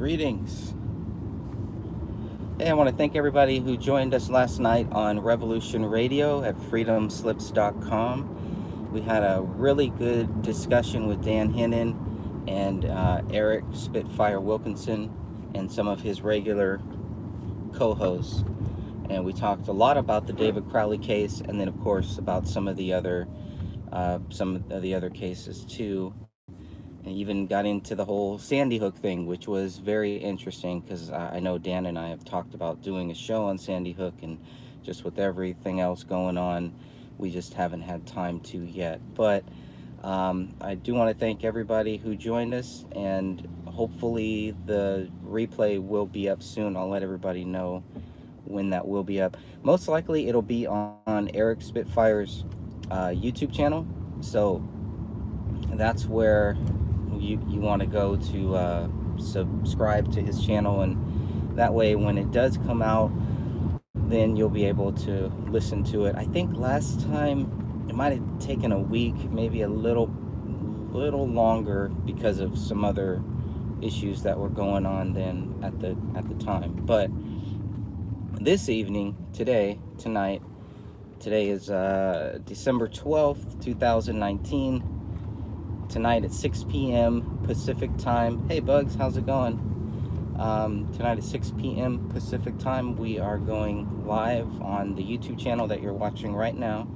Greetings. Hey, I want to thank everybody who joined us last night on Revolution Radio at freedomslips.com. We had a really good discussion with Dan Hennon and Eric Spitfire Wilkinson and some of his regular co hosts. And we talked a lot about the David Crowley case and then, of course, about some of the other cases too. And even got into the whole Sandy Hook thing, which was very interesting because I know Dan and I have talked about doing a show on Sandy Hook, and just with everything else going on, we just haven't had time to yet. But I do want to thank everybody who joined us, and hopefully the replay will be up soon. I'll let everybody know when that will be up. Most likely, it'll be on Eric Spitfire's YouTube channel. So that's where you want to go to subscribe to his channel, and that way when it does come out, then you'll be able to listen to it. I think last time it might have taken a week, maybe a little longer because of some other issues that were going on then at the time. But this evening, tonight, today is December 12th, 2019. Tonight at 6 p.m. Pacific time. Hey, Bugs, how's it going? Tonight at 6 p.m. Pacific time, we are going live on the YouTube channel that you're watching right now.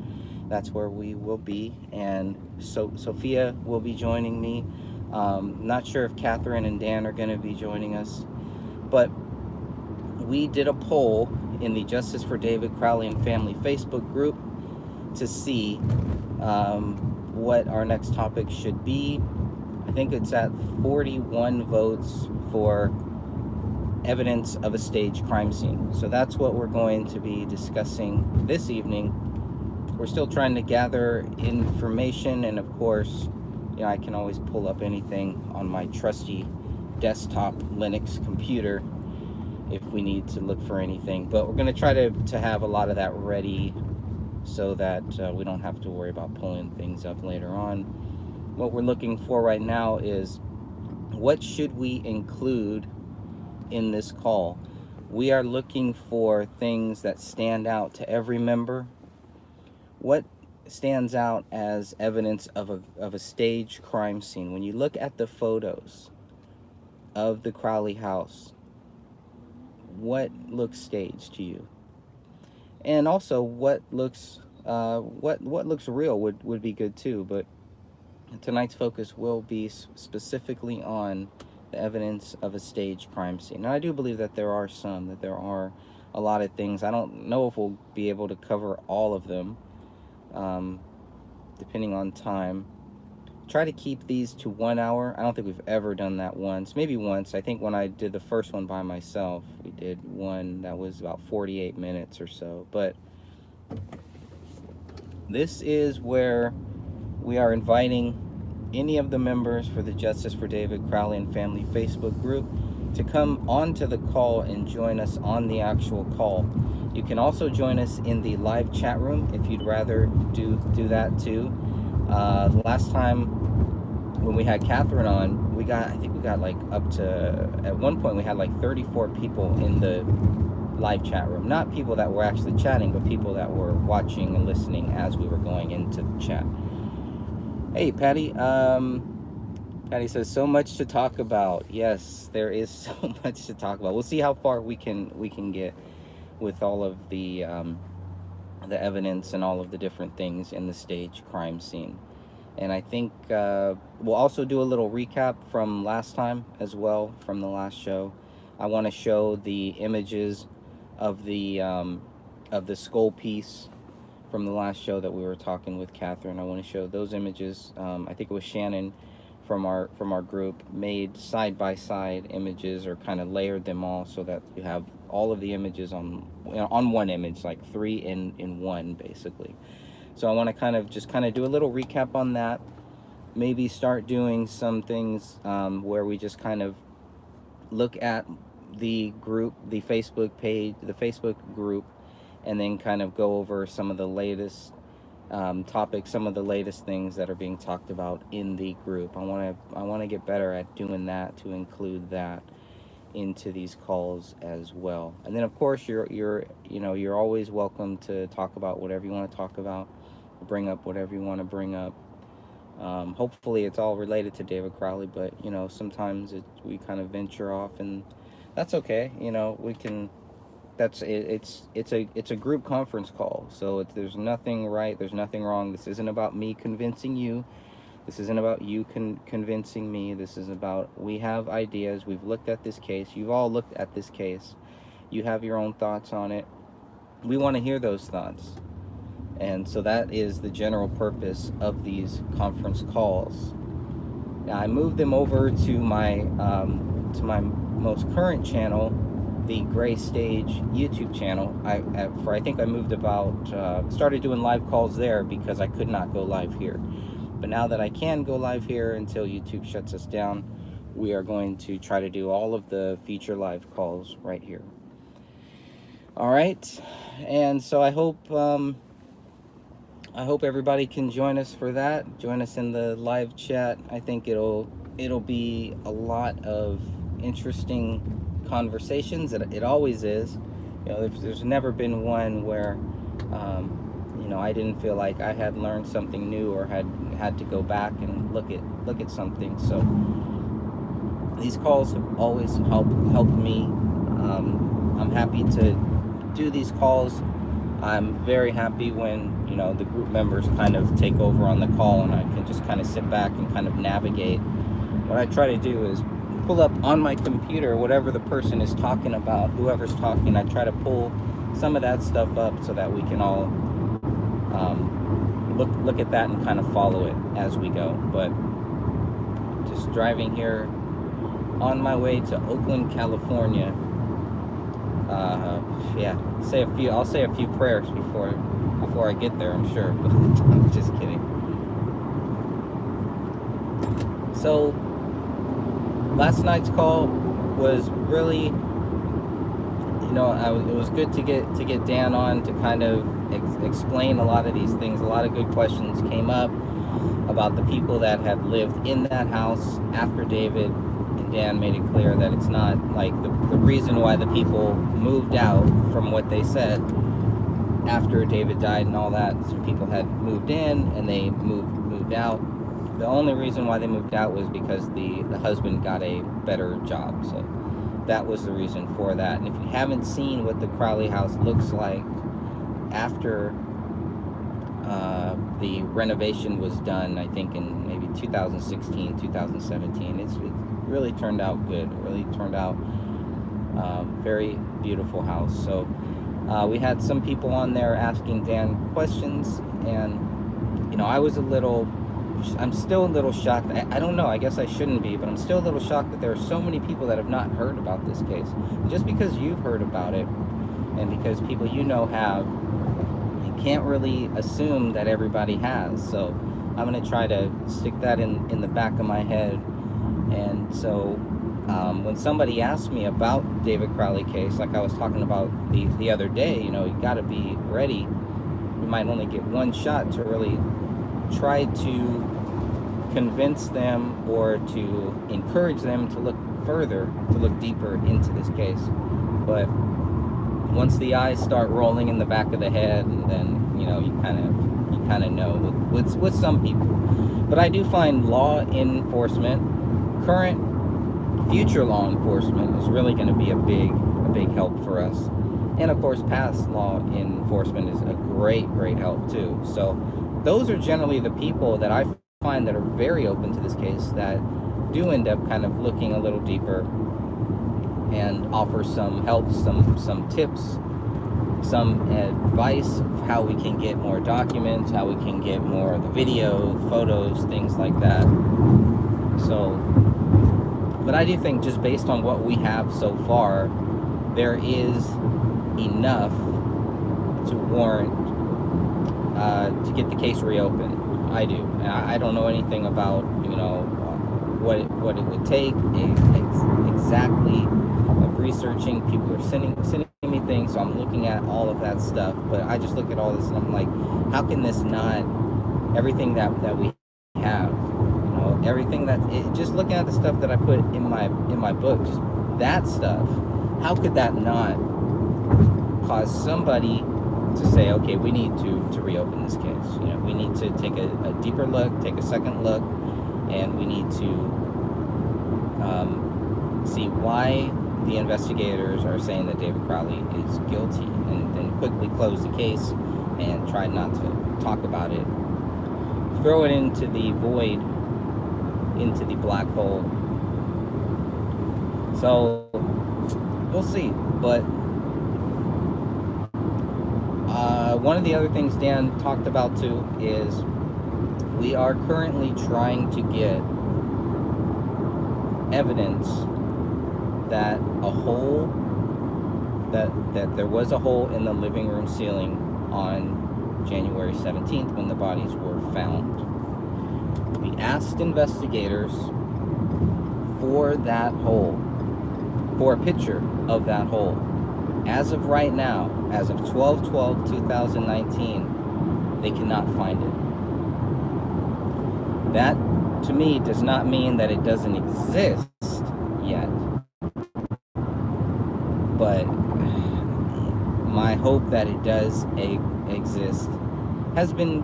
That's where we will be. And so Sophia will be joining me. Not sure if Catherine and Dan are going to be joining us. But we did a poll in the Justice for David Crowley and Family Facebook group to see what our next topic should be. I think it's at 41 votes for evidence of a staged crime scene. So that's what we're going to be discussing this evening. We're still trying to gather information, and of course, I can always pull up anything on my trusty desktop Linux computer if we need to look for anything. But we're going to try to have a lot of that ready so that we don't have to worry about pulling things up later on. What we're looking for right now is what should we include in this call. We are looking for things that stand out to every member. What stands out as evidence of a staged crime scene? When you look at the photos of the Crowley house, what looks staged to you? And also what looks real would be good too. But tonight's focus will be specifically on the evidence of a staged crime scene. And I do believe that there are a lot of things. I don't know if we'll be able to cover all of them, depending on time. Try to keep these to 1 hour. I don't think we've ever done that once. Maybe once. I think when I did the first one by myself, we did one that was about 48 minutes or so. But this is where we are inviting any of the members for the Justice for David Crowley and Family Facebook group to come onto the call and join us on the actual call. You can also join us in the live chat room if you'd rather do that too. Last time when we had Catherine on, I think we got like up to, at one point we had like 34 people in the live chat room. Not people that were actually chatting, but people that were watching and listening as we were going into the chat. Hey, Patty. Patty says, so much to talk about. Yes, there is so much to talk about. We'll see how far we can get with all of the evidence and all of the different things in the staged crime scene. And I think we'll also do a little recap from last time as well, from the last show. I want to show the images of the skull piece from the last show that we were talking with Catherine. I want to show those images. I think it was Shannon from our group made side by side images, or kind of layered them all so that you have all of the images on one image, like three in one basically. So I want to kind of do a little recap on that. Maybe start doing some things where we just kind of look at the group, the Facebook page, the Facebook group, and then kind of go over some of the latest topics, some of the latest things that are being talked about in the group. I want to get better at doing that, to include that. into these calls as well. And then of course you're always welcome to talk about whatever you want to talk about, bring up whatever you want to bring up. Hopefully it's all related to David Crowley, but sometimes we kind of venture off, and that's okay. We can. That's it, it's a group conference call, so there's nothing right, there's nothing wrong. This isn't about me convincing you. This isn't about you convincing me. This is about, we have ideas. We've looked at this case. You've all looked at this case. You have your own thoughts on it. We want to hear those thoughts. And so that is the general purpose of these conference calls. Now, I moved them over to my most current channel, the Gray Stage YouTube channel. I think I moved started doing live calls there because I could not go live here. But now that I can go live here until YouTube shuts us down, we are going to try to do all of the feature live calls right here. All right, and so I hope everybody can join us for that. Join us in the live chat. I think it'll be a lot of interesting conversations. It always is. There's never been one where I didn't feel like I had learned something new or had to go back and look at something. So these calls have always helped me. I'm happy to do these calls. I'm very happy when the group members kind of take over on the call, and I can just kind of sit back and kind of navigate. What I try to do is pull up on my computer whatever the person is talking about, whoever's talking. I try to pull some of that stuff up so that we can all look at that and kind of follow it as we go. But just driving here on my way to Oakland, California. I'll say a few prayers before I get there, I'm sure. But I'm just kidding. So last night's call was really, it was good to get Dan on to kind of explain a lot of these things. A lot of good questions came up about the people that had lived in that house after David, and Dan made it clear that it's not like the reason why the people moved out, from what they said, after David died and all that. Some people had moved in and they moved out. The only reason why they moved out was because the husband got a better job. So that was the reason for that. And if you haven't seen what the Crowley house looks like after the renovation was done, I think in maybe 2016, 2017, it really turned out good. It really turned out very beautiful house. So we had some people on there asking Dan questions, and I'm still a little shocked. I don't know, I guess I shouldn't be, but I'm still a little shocked that there are so many people that have not heard about this case. Just because you've heard about it, and because people have, you can't really assume that everybody has. So I'm going to try to stick that in the back of my head. And so when somebody asks me about David Crowley case, like I was talking about the other day, you got to be ready. You might only get one shot to really try to convince them or to encourage them to look further, to look deeper into this case. But once the eyes start rolling in the back of the head, and then you kind of know with some people. But I do find law enforcement, current, future law enforcement, is really going to be a big help for us. And of course, past law enforcement is a great help too. So those are generally the people that I find that are very open to this case, that do end up kind of looking a little deeper and offer some help, some tips, some advice of how we can get more documents, how we can get more of the video, photos, things like that. So, but I do think, just based on what we have so far, there is enough to warrant to get the case reopened. I do. I don't know anything about what it would take exactly. Of researching, people are sending me things, so I'm looking at all of that stuff. But I just look at all this and I'm like, how can this not, everything that we have, everything just looking at the stuff that I put in my book, just that stuff, how could that not cause somebody to say, okay, we need to reopen this case? We need to take a deeper look, take a second look, and we need to see why the investigators are saying that David Crowley is guilty, and then quickly close the case and try not to talk about it. Throw it into the void, into the black hole. So we'll see. But one of the other things Dan talked about too is we are currently trying to get evidence that there was a hole in the living room ceiling on January 17th when the bodies were found. We asked investigators for that hole, for a picture of that hole. As of right now, as of 12/12/2019, they cannot find it. That, to me, does not mean that it doesn't exist yet. But my hope that it does exist has been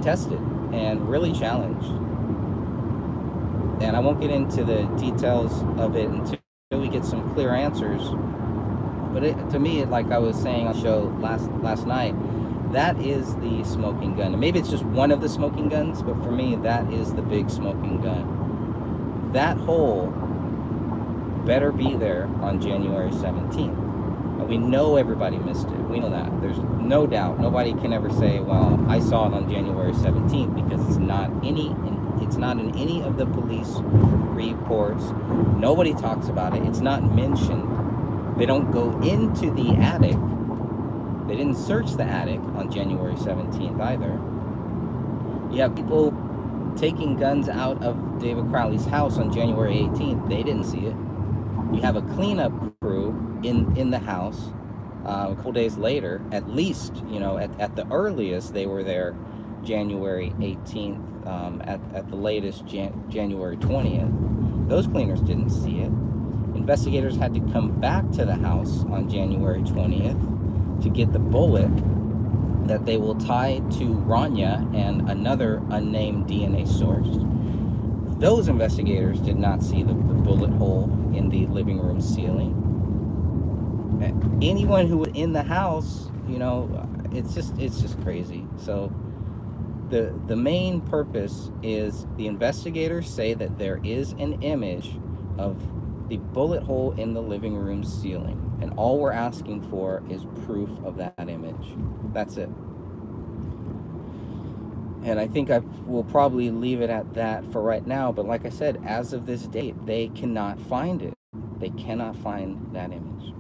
tested and really challenged. And I won't get into the details of it until we get some clear answers. But to me, like I was saying on the show last night, that is the smoking gun. And maybe it's just one of the smoking guns, but for me, that is the big smoking gun. That hole better be there on January 17th. And we know everybody missed it. We know that. There's no doubt. Nobody can ever say, well, I saw it on January 17th, because it's not in any of the police reports. Nobody talks about it. It's not mentioned. They don't go into the attic. They didn't search the attic on January 17th either. You have people taking guns out of David Crowley's house on January 18th. They didn't see it. You have a cleanup crew in the house a couple days later. At least, at the earliest, they were there January 18th. At the latest, January 20th. Those cleaners didn't see it. Investigators had to come back to the house on January 20th to get the bullet that they will tie to Rania and another unnamed DNA source. Those investigators did not see the bullet hole in the living room ceiling. Anyone who was in the house, it's just crazy. So the main purpose is the investigators say that there is an image of the bullet hole in the living room ceiling, and all we're asking for is proof of that image. That's it. And I think I will probably leave it at that for right now. But like I said, as of this date, they cannot find it. They cannot find that image.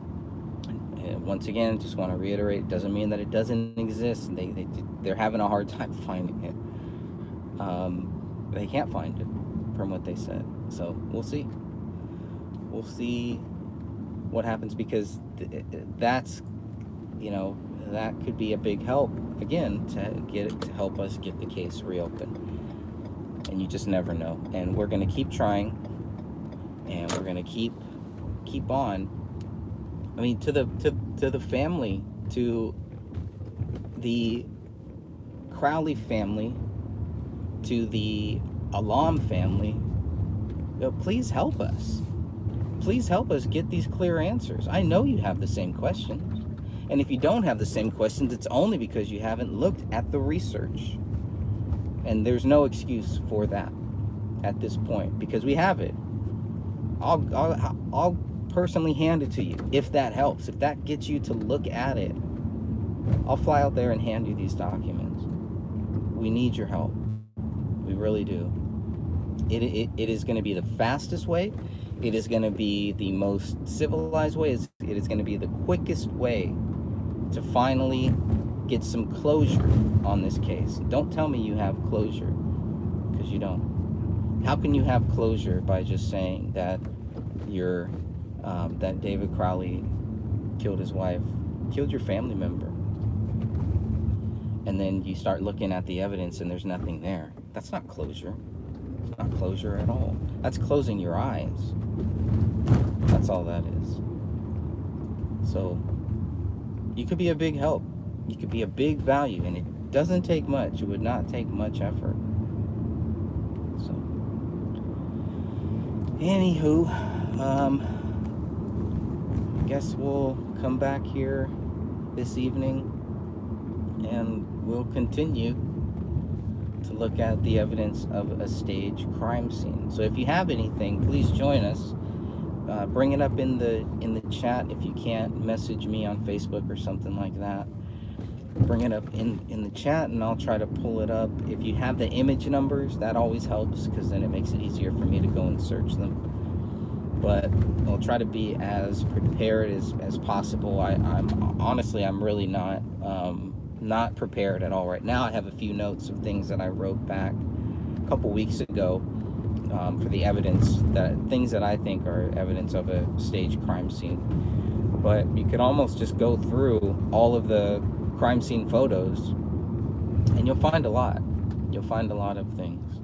And once again, just want to reiterate, it doesn't mean that it doesn't exist. They're having a hard time finding it. They can't find it from what they said. So we'll see. We'll see what happens, because that's, that could be a big help, again, to help us get the case reopened. And you just never know. And we're going to keep trying, and we're going to keep on. I mean, to the family, to the Crowley family, to the Alam family, please help us. Please help us get these clear answers. I know you have the same questions. And if you don't have the same questions, it's only because you haven't looked at the research. And there's no excuse for that at this point, because we have it. I'll personally hand it to you if that helps. If that gets you to look at it, I'll fly out there and hand you these documents. We need your help. We really do. It is going to be the fastest way. It is going to be the most civilized way. It is going to be the quickest way to finally get some closure on this case. Don't tell me you have closure, because you don't. How can you have closure by just saying that that David Crowley killed his wife, killed your family member, and then you start looking at the evidence and there's nothing there? That's not closure. It's not closure at all. That's closing your eyes. That's all that is. So you could be a big help. You could be a big value, and it doesn't take much. It would not take much effort. So, anywho, I guess we'll come back here this evening, and we'll continue to look at the evidence of a stage crime scene. So if you have anything, please join us. Bring it up in the chat. If you can't, message me on Facebook or something like that. Bring it up in the chat, and I'll try to pull it up. If you have the image numbers, that always helps, because then it makes it easier for me to go and search them. But I'll try to be as prepared as possible. I'm honestly, I'm really not prepared at all right now. I have a few notes of things that I wrote back a couple weeks ago, for the evidence, that things that I think are evidence of a staged crime scene. But you could almost just go through all of the crime scene photos, and you'll find a lot. You'll find a lot of things.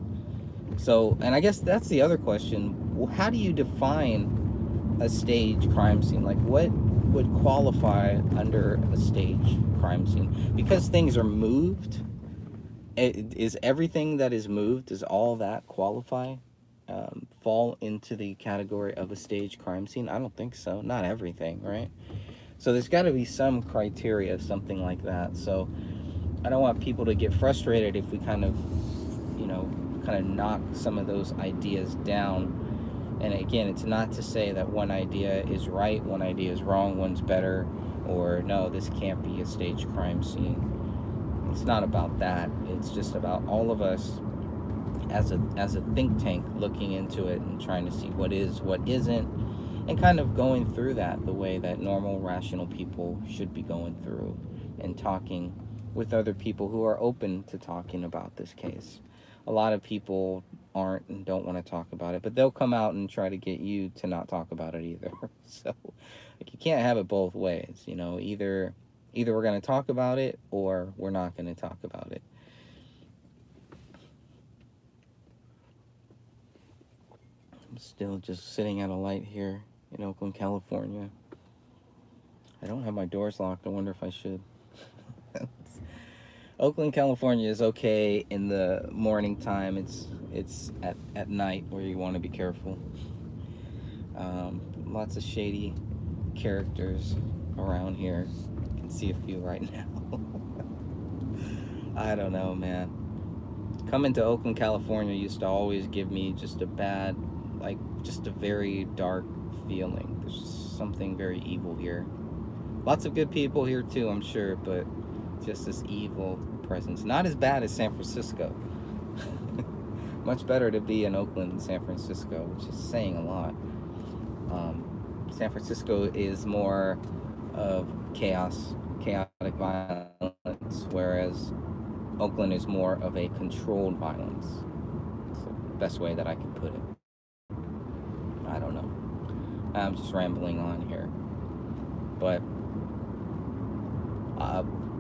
So, and I guess that's the other question. Well, how do you define a staged crime scene? Like, what would qualify under a staged crime scene? Because things are moved, is everything that is moved, does all that qualify, fall into the category of a staged crime scene? I don't think so. Not everything, right? So there's got to be some criteria, something like that. So I don't want people to get frustrated if we kind of knock some of those ideas down. And again, it's not to say that one idea is right, one idea is wrong, one's better, or no, this can't be a staged crime scene. It's not about that. It's just about all of us as a think tank looking into it and trying to see what is, what isn't, and kind of going through that the way that normal, rational people should be going through, and talking with other people who are open to talking about this case. A lot of people aren't and don't want to talk about it, but they'll come out and try to get you to not talk about it either. So, like, you can't have it both ways, either we're going to talk about it, or we're not going to talk about it. I'm still just sitting at a light here in Oakland, California. I don't have my doors locked. I wonder if I should. Oakland, California is okay in the morning time. It's at night where you want to be careful. Lots of shady characters around here. I can see a few right now. I don't know, man. Coming to Oakland, California used to always give me just a bad, just a very dark feeling. There's just something very evil here. Lots of good people here too, I'm sure, but just this evil presence. Not as bad as San Francisco. Much better to be in Oakland than San Francisco, which is saying a lot. San Francisco is more of chaotic violence, whereas Oakland is more of a controlled violence. It's the best way that I can put it. I don't know. I'm just rambling on here. But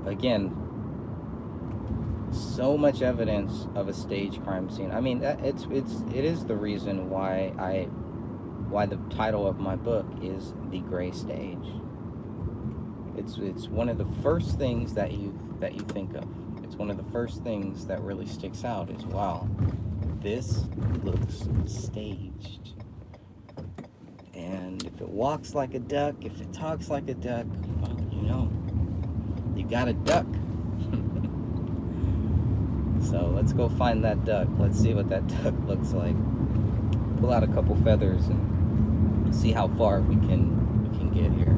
again, so much evidence of a staged crime scene. I mean, it is the reason why the title of my book is The Gray Stage. It's one of the first things that you think of. It's one of the first things that really sticks out is, wow, this looks staged. And if it walks like a duck, if it talks like a duck, well, you got a duck. So let's go find that duck. Let's see what that duck looks like. Pull out a couple feathers and see how far we can get here.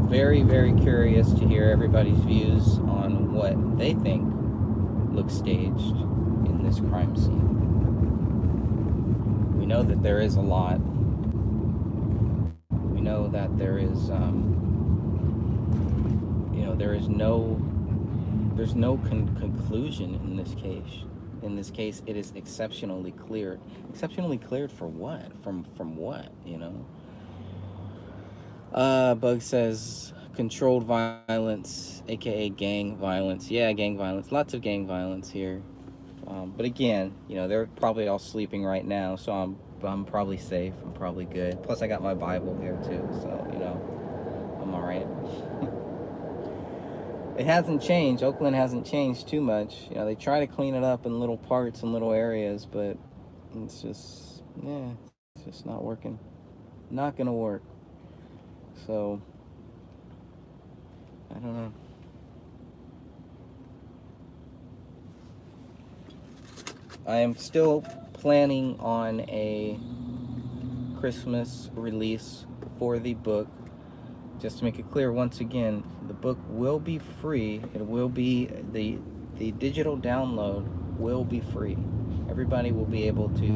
Very, very curious to hear everybody's views on what they think looks staged in this crime scene. We know that there is a lot. We know that there is, there's no conclusion in this case. In this case, it is exceptionally cleared. Exceptionally cleared for what? From what? Bug says controlled violence, aka gang violence. Yeah, gang violence. Lots of gang violence here. But again, they're probably all sleeping right now, so I'm probably safe. I'm probably good. Plus, I got my Bible here too, so I'm all right. It hasn't changed. Oakland hasn't changed too much. They try to clean it up in little parts and little areas, but it's just it's just not working. Not gonna work. So I don't know. I am still planning on a Christmas release for the book. Just to make it clear, once again, the book will be free. It will be the digital download will be free. Everybody will be able to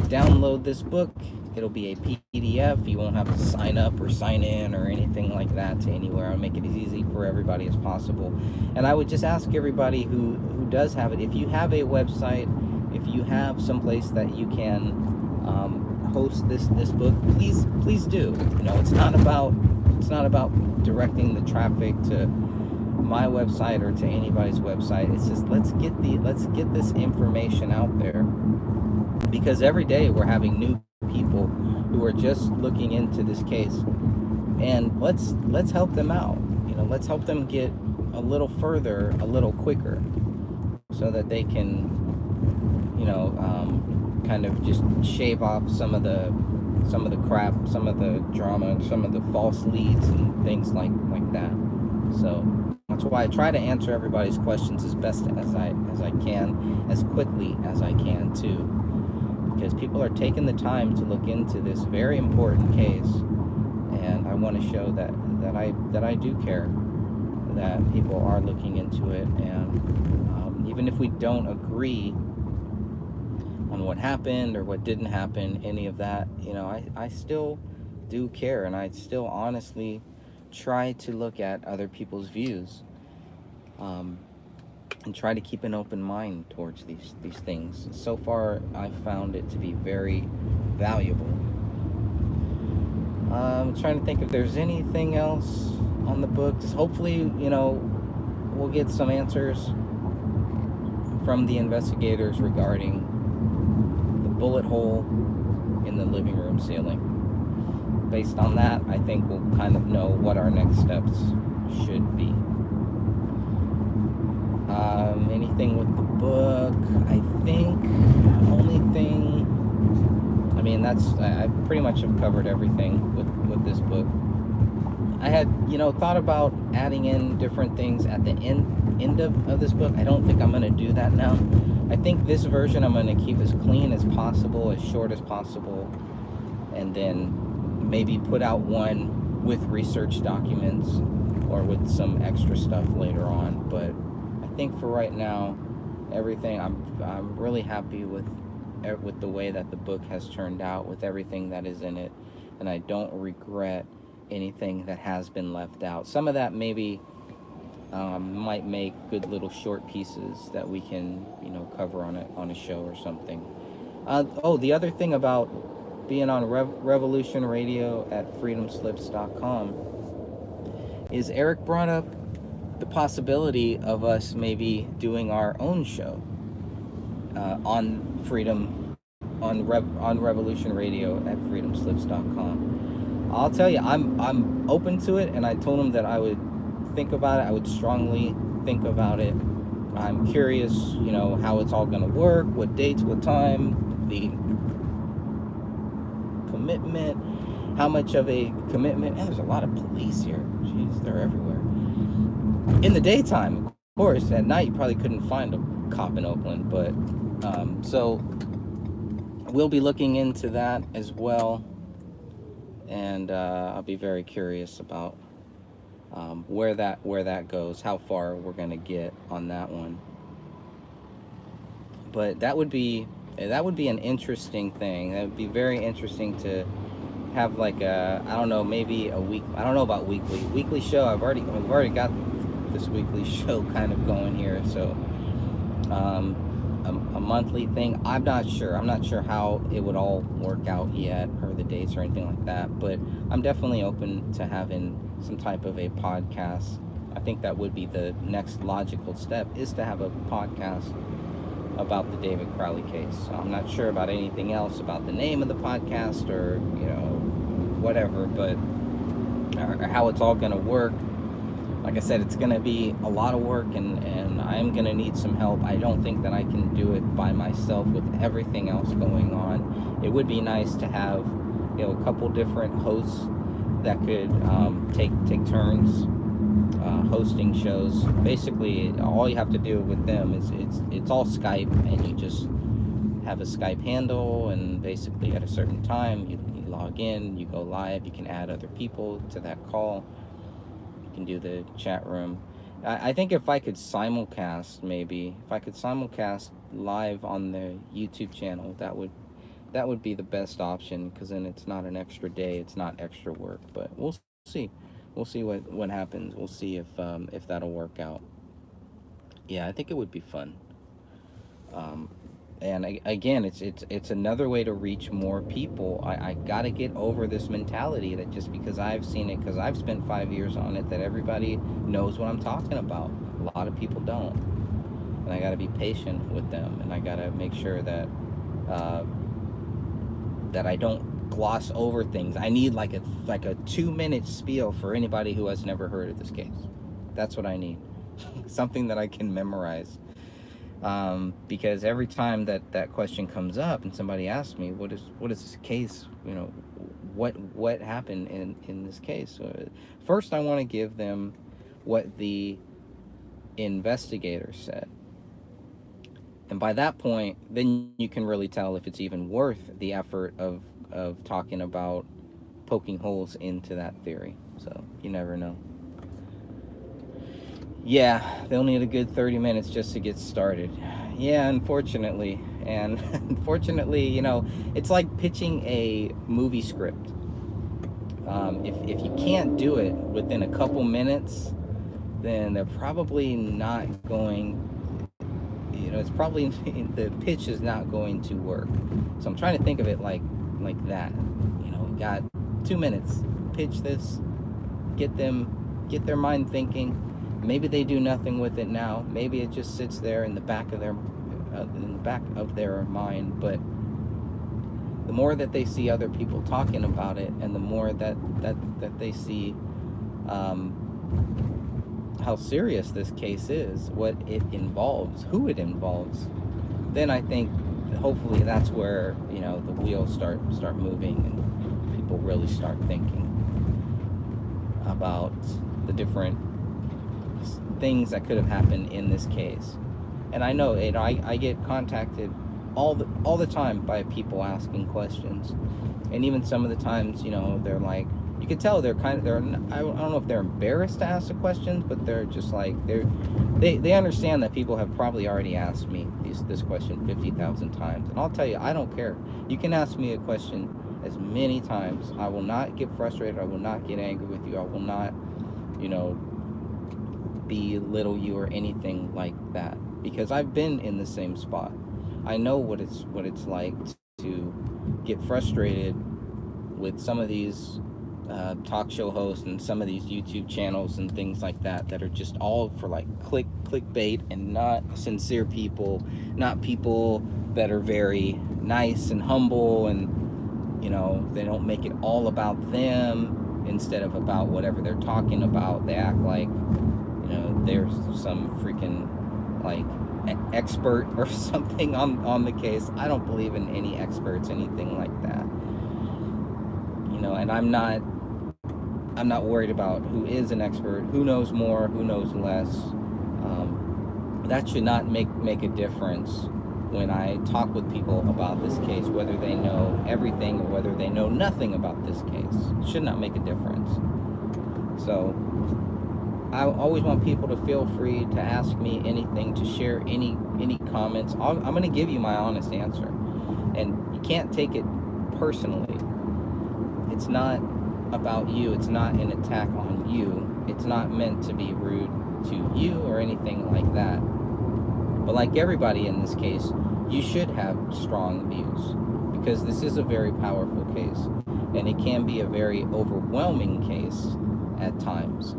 download this book. It'll be a PDF. You won't have to sign up or sign in or anything like that to anywhere. I'll make it as easy for everybody as possible. And I would just ask everybody who does have it, if you have a website, if you have someplace that you can host this book, please do. It's not about directing the traffic to my website or to anybody's website. It's just let's get this information out there, because every day we're having new people who are just looking into this case, and let's help them out. Let's help them get a little further, a little quicker, so that they can kind of just shave off some of the crap, some of the drama, and some of the false leads and things like that. So that's why I try to answer everybody's questions as best as I can, as quickly as I can too, because people are taking the time to look into this very important case, and I want to show that I do care, that people are looking into it, and even if we don't agree on what happened or what didn't happen, any of that, I still do care, and I still honestly try to look at other people's views, and try to keep an open mind towards these things. So far, I've found it to be very valuable. I'm trying to think if there's anything else on the book. Just hopefully, we'll get some answers from the investigators regarding the bullet hole in the living room ceiling. Based on that, I think we'll kind of know what our next steps should be. Anything with the book? I think the only thing, I pretty much have covered everything with this book. I had, thought about adding in different things at the end of this book. I don't think I'm going to do that now. I think this version I'm going to keep as clean as possible, as short as possible, and then maybe put out one with research documents or with some extra stuff later on. But I think for right now, everything, I'm really happy with the way that the book has turned out, with everything that is in it, and I don't regret anything that has been left out. Some of that maybe might make good little short pieces that we can cover on a show or something. The other thing about being on Revolution Radio at freedomslips.com is Eric brought up the possibility of us maybe doing our own show on Revolution Radio at freedomslips.com. I'll tell you, I'm open to it, and I told him that I would think about it. I would strongly think about it. I'm curious, how it's all going to work, what dates, what time, the commitment, how much of a commitment. And there's a lot of police here. Jeez, they're everywhere. In the daytime, of course. At night, you probably couldn't find a cop in Oakland, but so we'll be looking into that as well, and I'll be very curious about where that goes, how far we're gonna get on that one. But that would be an interesting thing. That would be very interesting to have, like, I don't know, maybe a week. I don't know about weekly show. We've already got this weekly show kind of going here, so a monthly thing. I'm not sure how it would all work out yet, or the dates or anything like that, but I'm definitely open to having some type of a podcast. I think that would be the next logical step, is to have a podcast about the David Crowley case. So I'm not sure about anything else about the name of the podcast or, whatever, but or how it's all going to work. Like I said, it's going to be a lot of work, and I'm going to need some help. I don't think that I can do it by myself with everything else going on. It would be nice to have, a couple different hosts that could take turns hosting shows. Basically, all you have to do with them is it's all Skype, and you just have a Skype handle, and basically at a certain time you log in, you go live, you can add other people to that call, you can do the chat room. I think if I could simulcast, maybe if I could simulcast live on the YouTube channel, that would be the best option, because then it's not an extra day, it's not extra work. But we'll see. We'll see what happens. We'll see if that'll work out. Yeah, I think it would be fun. Um, and again, it's another way to reach more people. I gotta get over this mentality that just because I've seen it, because I've spent 5 years on it, that everybody knows what I'm talking about. A lot of people don't, and I gotta be patient with them, and I gotta make sure uh, that I don't gloss over things. I need like a 2-minute spiel for anybody who has never heard of this case. That's what I need. Something that I can memorize. Because every time that question comes up and somebody asks me, what is this case? What happened in this case? First, I want to give them what the investigator said. And by that point, then you can really tell if it's even worth the effort of talking about poking holes into that theory. So you never know. Yeah, they'll need a good 30 minutes just to get started. Yeah, unfortunately. And unfortunately, it's like pitching a movie script. If you can't do it within a couple minutes, then they're probably not going, it's probably, the pitch is not going to work. So I'm trying to think of it like that. We got 2 minutes, pitch this, get their mind thinking. Maybe they do nothing with it now. Maybe it just sits there in the back of their mind. But the more that they see other people talking about it, and the more that they see how serious this case is, what it involves, who it involves, then I think hopefully that's where the wheels start moving, and people really start thinking about the different things that could have happened in this case. And I know I get contacted all the time by people asking questions, and even some of the times they're like, you can tell they're I don't know if they're embarrassed to ask the questions, but they're just like they understand that people have probably already asked me this question 50,000 times. And I'll tell you, I don't care. You can ask me a question as many times. I will not get frustrated. I will not get angry with you. I will not belittle you or anything like that, because I've been in the same spot. I know what it's like to get frustrated with some of these talk show hosts and some of these YouTube channels and things like that are just all for like clickbait, and not sincere people, not people that are very nice and humble, and they don't make it all about them instead of about whatever they're talking about. They act like there's some freaking like expert or something on the case. I don't believe in any experts, anything like that. And I'm not worried about who is an expert, who knows more, who knows less. That should not make a difference when I talk with people about this case, whether they know everything or whether they know nothing about this case. It should not make a difference. So I always want people to feel free to ask me anything, to share any comments. I'm going to give you my honest answer, and you can't take it personally. It's not about you. It's not an attack on you. It's not meant to be rude to you or anything like that. But like everybody in this case, you should have strong views, because this is a very powerful case, and it can be a very overwhelming case at times,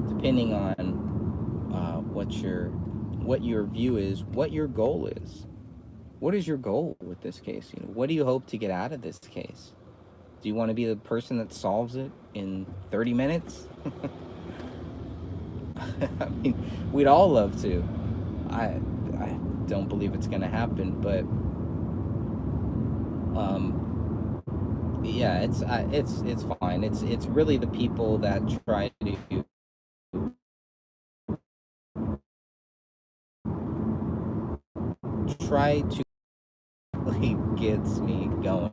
depending on what your view is, what your goal is. what is your goal with this case? What do you hope to get out of this case? Do you want to be the person that solves it in 30 minutes? I mean, we'd all love to. I don't believe it's going to happen, but yeah, it's fine. It's really the people that try to really gets me going.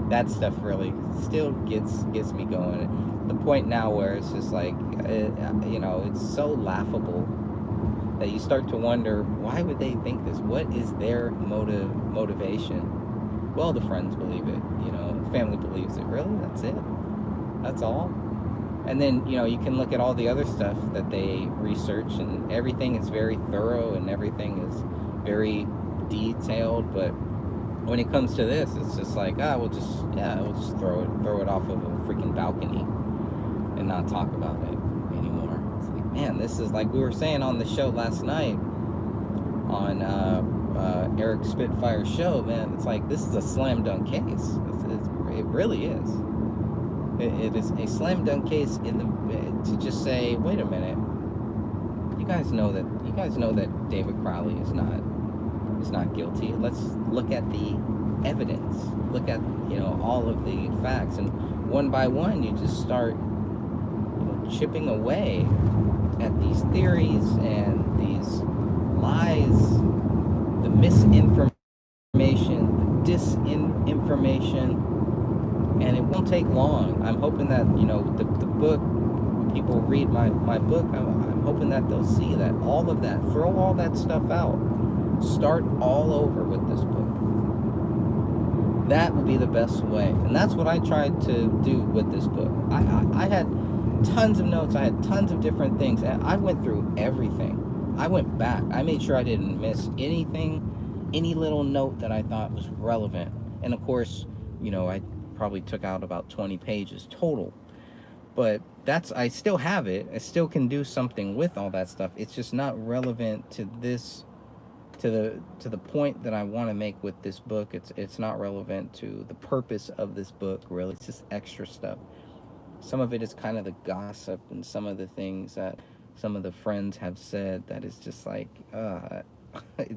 That stuff really still gets me going. The point now where it's just like, it's so laughable that you start to wonder, why would they think this? What is their motivation? Well, the friends believe it. Family believes it. Really, that's it. That's all. And then you can look at all the other stuff that they research, and everything is very thorough and everything is very detailed. But when it comes to this, it's just like, we'll just throw it off of a freaking balcony and not talk about it anymore. It's like, man, this is like we were saying on the show last night on Eric Spitfire's show. Man, it's like this is a slam dunk case. It really is. It is a slam dunk case to just say, wait a minute, you guys know that David Crowley is not guilty. Let's look at the evidence. Look at all of the facts, and one by one, you just start chipping away at these theories and these lies, the misinformation, the disinformation. And it won't take long. I'm hoping that the book, when people read my book, I'm hoping that they'll see that all of that, throw all that stuff out, start all over with this book. That will be the best way, and that's what I tried to do with this book. I had tons of notes. I had tons of different things, and I went through everything. I went back. I made sure I didn't miss anything, any little note that I thought was relevant. And of course, I probably took out about 20 pages total, but I still have it. I still can do something with all that stuff. It's just not relevant to this, to the point that I want to make with this book. It's not relevant to the purpose of this book, really. It's just extra stuff. Some of it is kind of the gossip and some of the things that some of the friends have said that is just like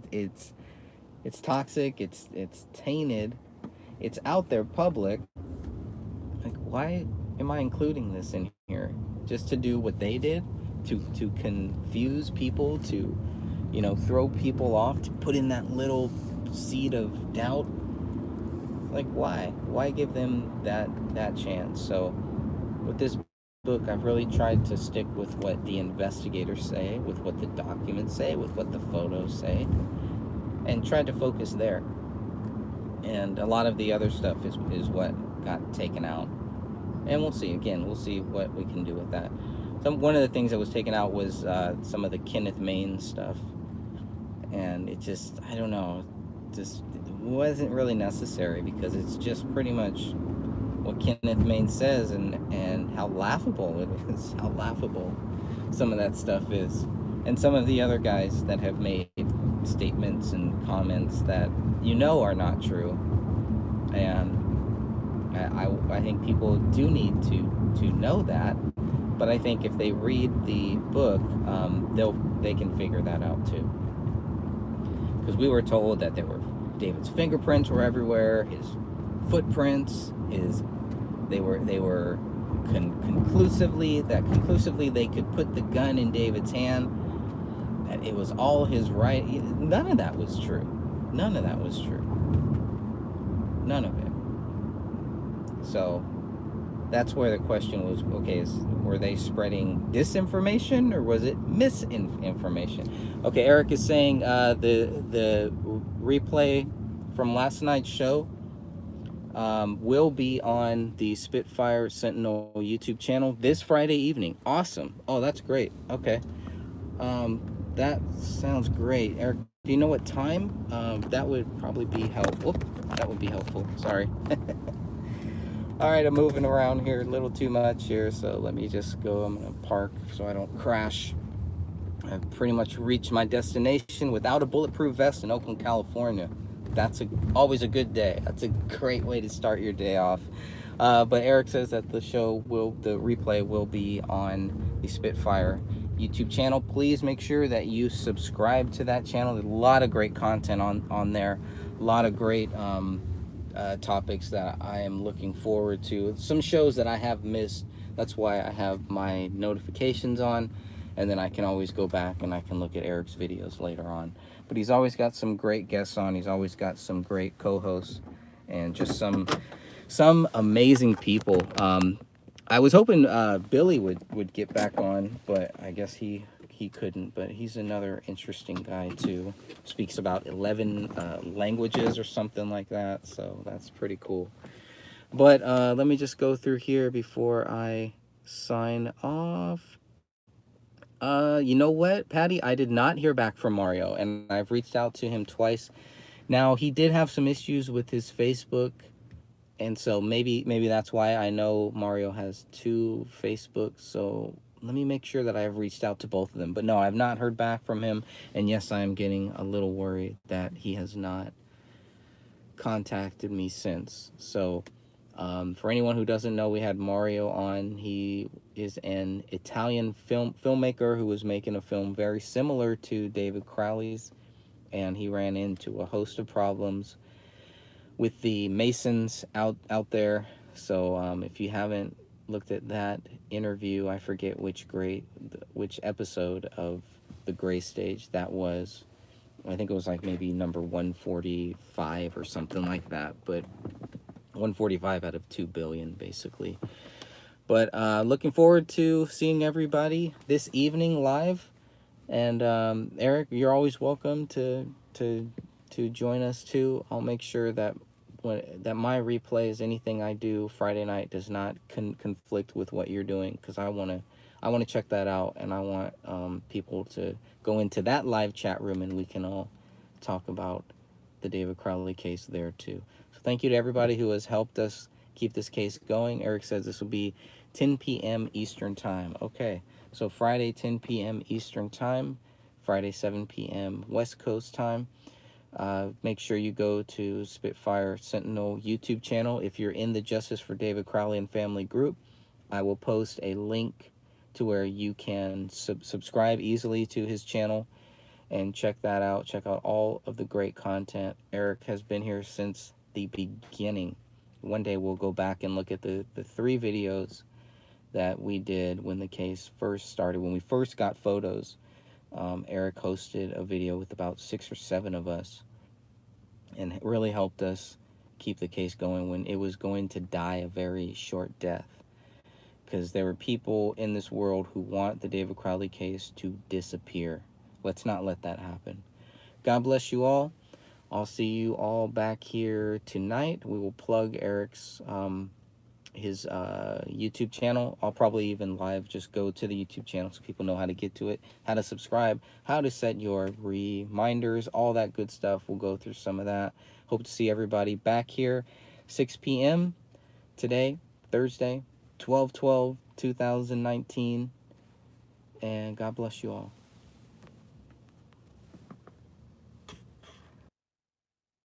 it's toxic, it's tainted, it's out there public. Like, why am I including this in here? Just to do what they did? To confuse people, to throw people off, to put in that little seed of doubt? Like, why give them that chance? So with this book, I've really tried to stick with what the investigators say, with what the documents say, with what the photos say, and tried to focus there. And a lot of the other stuff is what got taken out. And we'll see what we can do with that. One of the things that was taken out was some of the Kenneth Main stuff. And it just, I don't know, just wasn't really necessary, because it's just pretty much what Kenneth Main says, and how laughable it is, how laughable some of that stuff is. And some of the other guys that have made statements and comments that are not true. And I think people do need to know that. But I think if they read the book, they can figure that out too. Because we were told that David's fingerprints were everywhere, his footprints, they were conclusively they could put the gun in David's hand, that it was all his right. None of that was true. None of it. So that's where the question was, okay, were they spreading disinformation or was it misinformation? Okay, Eric is saying the replay from last night's show will be on the Spitfire Sentinel YouTube channel this Friday evening. Awesome. Oh, that's great. Okay. That sounds great. Eric, do you know what time? That would probably be helpful. That would be helpful. Sorry. All right, I'm moving around here a little too much here, so let me just go. I'm going to park so I don't crash. I've pretty much reached my destination without a bulletproof vest in Oakland, California. That's always a good day. That's a great way to start your day off. But Eric says that the replay will be on the Spitfire YouTube channel. Please make sure that you subscribe to that channel. There's a lot of great content on there. A lot of great topics that I am looking forward to. Some shows that I have missed. That's why I have my notifications on, and then I can always go back and I can look at Eric's videos later on. But he's always got some great guests on. He's always got some great co-hosts and just some amazing people. I was hoping Billy would get back on, but I guess he couldn't. But he's another interesting guy too. Speaks about 11 languages or something like that, so that's pretty cool. But let me just go through here before I sign off. You know what, Patty? I did not hear back from Mario, and I've reached out to him twice. Now, he did have some issues with his Facebook, and so maybe that's why. I know Mario has 2 Facebooks, so let me make sure that I have reached out to both of them. But no, I've not heard back from him, and yes, I am getting a little worried that he has not contacted me since. So for anyone who doesn't know, we had Mario on. He is an Italian filmmaker who was making a film very similar to David Crowley's, and he ran into a host of problems with the Masons out there. So if you haven't looked at that interview, I forget which episode of the Gray Stage that was. I think it was like maybe number 145 or something like that, but 145 out of 2 billion basically. But looking forward to seeing everybody this evening live. And Eric, you're always welcome to join us too. I'll make sure that my replays, anything I do Friday night, does not conflict with what you're doing, because I want to check that out, and I want people to go into that live chat room and we can all talk about the David Crowley case there too. So thank you to everybody who has helped us keep this case going. Eric says this will be 10 p.m. Eastern time. Okay, so Friday 10 p.m. Eastern time, Friday 7 p.m. West Coast time. Make sure you go to Spitfire Sentinel YouTube channel. If you're in the Justice for David Crowley and Family group, I will post a link to where you can subscribe easily to his channel and check that out. Check out all of the great content. Eric has been here since the beginning. One day we'll go back and look at the 3 videos that we did when the case first started, when we first got photos. Eric hosted a video with about 6 or 7 of us, and it really helped us keep the case going when it was going to die a very short death, because there were people in this world who want the David Crowley case to disappear. Let's not let that happen. God bless you all. I'll see you all back here tonight. We will plug Eric's his YouTube channel. I'll probably even live just go to the YouTube channel so people know how to get to it, how to subscribe, how to set your reminders, all that good stuff. We'll go through some of that. Hope to see everybody back here 6 p.m. today, Thursday, 12/12/2019. And God bless you all.